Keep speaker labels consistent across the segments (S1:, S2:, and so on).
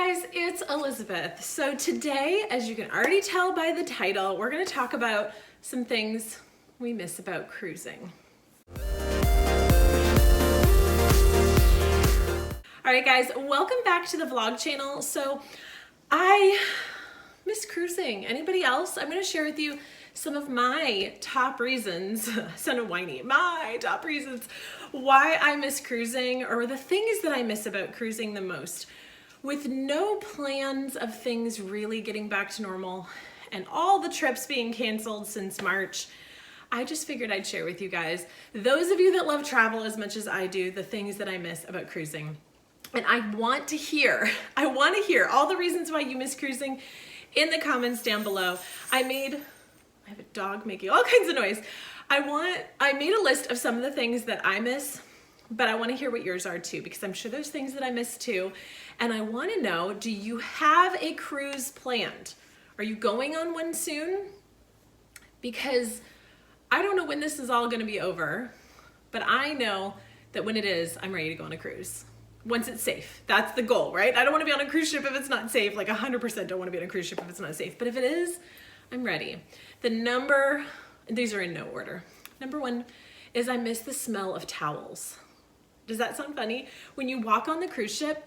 S1: guys, it's Elizabeth. So today, as you can already tell by the title, we're going to talk about some things we miss about cruising. All right guys, welcome back to the vlog channel. So I miss cruising. Anybody else? I'm going to share with you some of my top reasons, sounded whiny, my top reasons why I miss cruising, or the things that I miss about cruising the most. With no plans of things really getting back to normal and all the trips being canceled since March, I just figured I'd share with you guys, those of you that love travel as much as I do, the things that I miss about cruising. And I want to hear all the reasons why you miss cruising in the comments down below. I have a dog making all kinds of noise. I made a list of some of the things that I miss, but I want to hear what yours are too, because I'm sure there's things that I miss too. And I want to know, do you have a cruise planned? Are you going on one soon? Because I don't know when this is all going to be over, but I know that when it is, I'm ready to go on a cruise. Once it's safe. That's the goal, right? I don't want to be on a cruise ship if it's not safe. Like 100% don't want to be on a cruise ship if it's not safe. But if it is, I'm ready. These are in no order. Number one is I miss the smell of towels. Does that sound funny? When you walk on the cruise ship,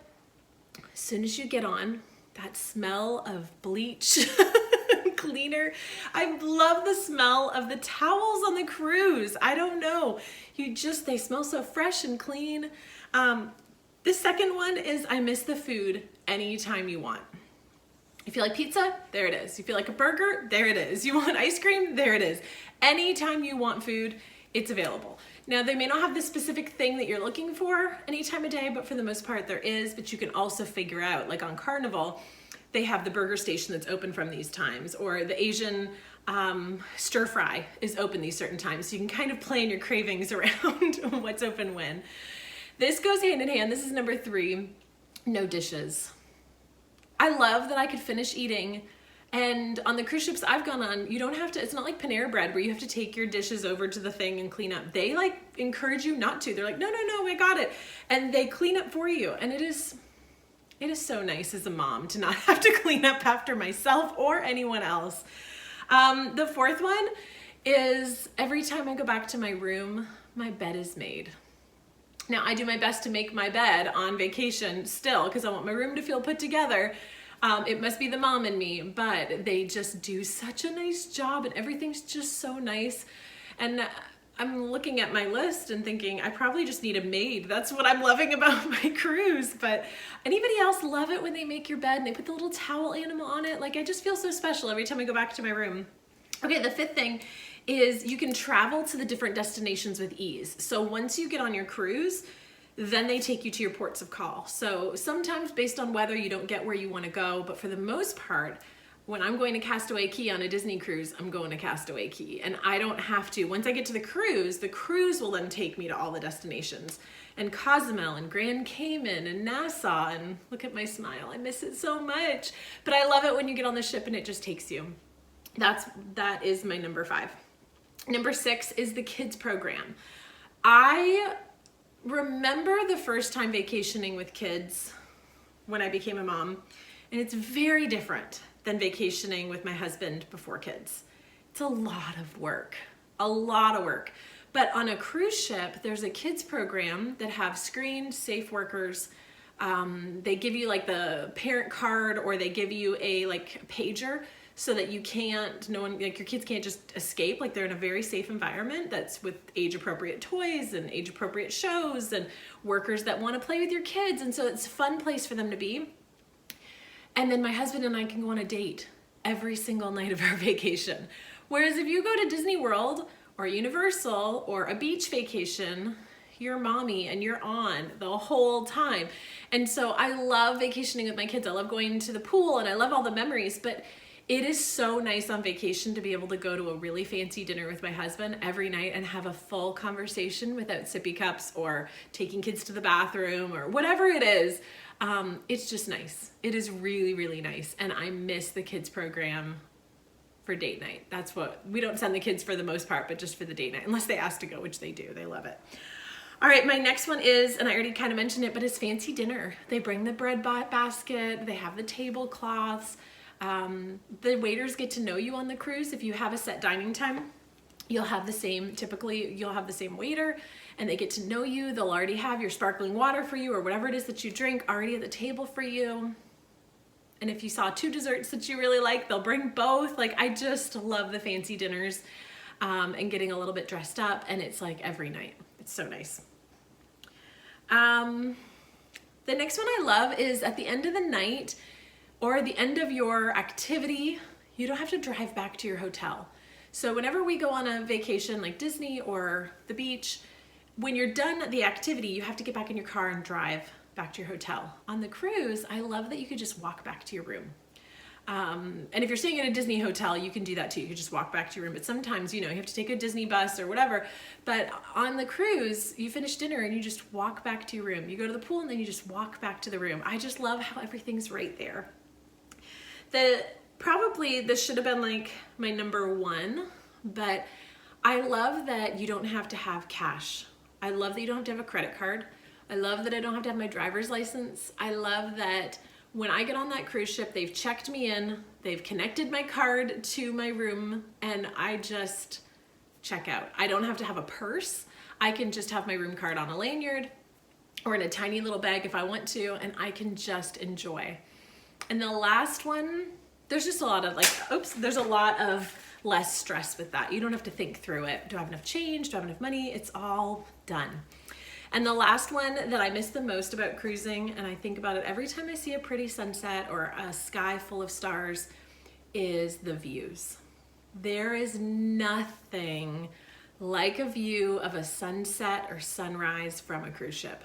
S1: as soon as you get on, that smell of bleach, cleaner. I love the smell of the towels on the cruise. I don't know. They smell so fresh and clean. The second one is I miss the food anytime you want. You feel like pizza? There it is. You feel like a burger? There it is. You want ice cream? There it is. Anytime you want food, it's available. Now, they may not have the specific thing that you're looking for any time of day, but for the most part there is, but you can also figure out, like on Carnival, they have the burger station that's open from these times, or the Asian stir fry is open these certain times. So you can kind of plan your cravings around what's open when. This goes hand in hand. This is number 3, no dishes. I love that I could finish eating, and on the cruise ships I've gone on, you don't have to, it's not like Panera Bread where you have to take your dishes over to the thing and clean up. They like encourage you not to. They're like, no, I got it. And they clean up for you. And it is so nice as a mom to not have to clean up after myself or anyone else. The fourth one is every time I go back to my room, my bed is made. Now, I do my best to make my bed on vacation still because I want my room to feel put together. It must be the mom in me, but they just do such a nice job and everything's just so nice. And I'm looking at my list and thinking, I probably just need a maid. That's what I'm loving about my cruise. But anybody else love it when they make your bed and they put the little towel animal on it? Like, I just feel so special every time I go back to my room. Okay, the fifth thing is you can travel to the different destinations with ease. So once you get on your cruise, then they take you to your ports of call. So sometimes based on weather, you don't get where you want to go, but for the most part, when I'm going to Castaway Cay on a Disney cruise, I'm going to Castaway Cay, and I don't have to. Once I get to the cruise will then take me to all the destinations, and Cozumel and Grand Cayman and Nassau, and look at my smile, I miss it so much. But I love it when you get on the ship and it just takes you. That is my number 5. Number 6 is the kids program. I remember the first time vacationing with kids when I became a mom, and it's very different than vacationing with my husband before kids. It's a lot of work. But on a cruise ship, there's a kids program that have screened safe workers. They give you like the parent card, or they give you a like pager so that your kids can't just escape. Like, they're in a very safe environment that's with age appropriate toys and age appropriate shows and workers that want to play with your kids. And so it's a fun place for them to be. And then my husband and I can go on a date every single night of our vacation. Whereas if you go to Disney World or Universal or a beach vacation, you're mommy and you're on the whole time. And so I love vacationing with my kids. I love going to the pool and I love all the memories, but it is so nice on vacation to be able to go to a really fancy dinner with my husband every night and have a full conversation without sippy cups or taking kids to the bathroom or whatever it is. It's just nice. It is really, really nice. And I miss the kids program for date night. We don't send the kids for the most part, but just for the date night, unless they ask to go, which they do. They love it. All right, my next one is, and I already kind of mentioned it, but it's fancy dinner. They bring the bread basket, they have the tablecloths. The waiters get to know you on the cruise. If you have a set dining time, you'll have the same, typically you'll have the same waiter, and they get to know you. They'll already have your sparkling water for you or whatever it is that you drink already at the table for you. And if you saw 2 desserts that you really like, they'll bring both. Like, I just love the fancy dinners and getting a little bit dressed up, and it's like every night. It's so nice. The next one I love is at the end of the night or the end of your activity, you don't have to drive back to your hotel. So whenever we go on a vacation like Disney or the beach, when you're done the activity, you have to get back in your car and drive back to your hotel. On the cruise, I love that you could just walk back to your room. And if you're staying in a Disney hotel, you can do that too. You can just walk back to your room. But sometimes, you have to take a Disney bus or whatever. But on the cruise, you finish dinner and you just walk back to your room. You go to the pool and then you just walk back to the room. I just love how everything's right there. Probably this should have been like my number 1, but I love that you don't have to have cash. I love that you don't have to have a credit card. I love that I don't have to have my driver's license. I love that when I get on that cruise ship, they've checked me in, they've connected my card to my room, and I just check out. I don't have to have a purse. I can just have my room card on a lanyard or in a tiny little bag if I want to, and I can just enjoy. And the last one, there's just a lot of there's a lot of less stress with that. You don't have to think through it. Do I have enough change? Do I have enough money? It's all done. And the last one that I miss the most about cruising, and I think about it every time I see a pretty sunset or a sky full of stars, is the views. There is nothing like a view of a sunset or sunrise from a cruise ship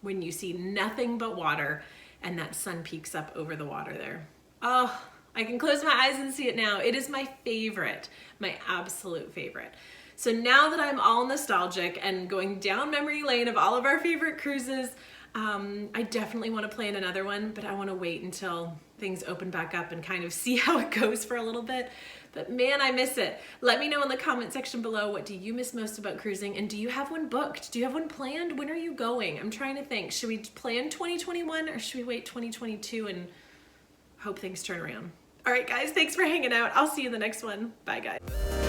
S1: when you see nothing but water and that sun peeks up over the water there. Oh, I can close my eyes and see it now. It is my favorite, my absolute favorite. So now that I'm all nostalgic and going down memory lane of all of our favorite cruises, I definitely want to plan another one, but I want to wait until things open back up and kind of see how it goes for a little bit. But man, I miss it. Let me know in the comment section below, what do you miss most about cruising, and do you have one booked? Do you have one planned? When are you going? I'm trying to think. Should we plan 2021 or should we wait 2022 and hope things turn around? All right, guys, thanks for hanging out. I'll see you in the next one. Bye, guys.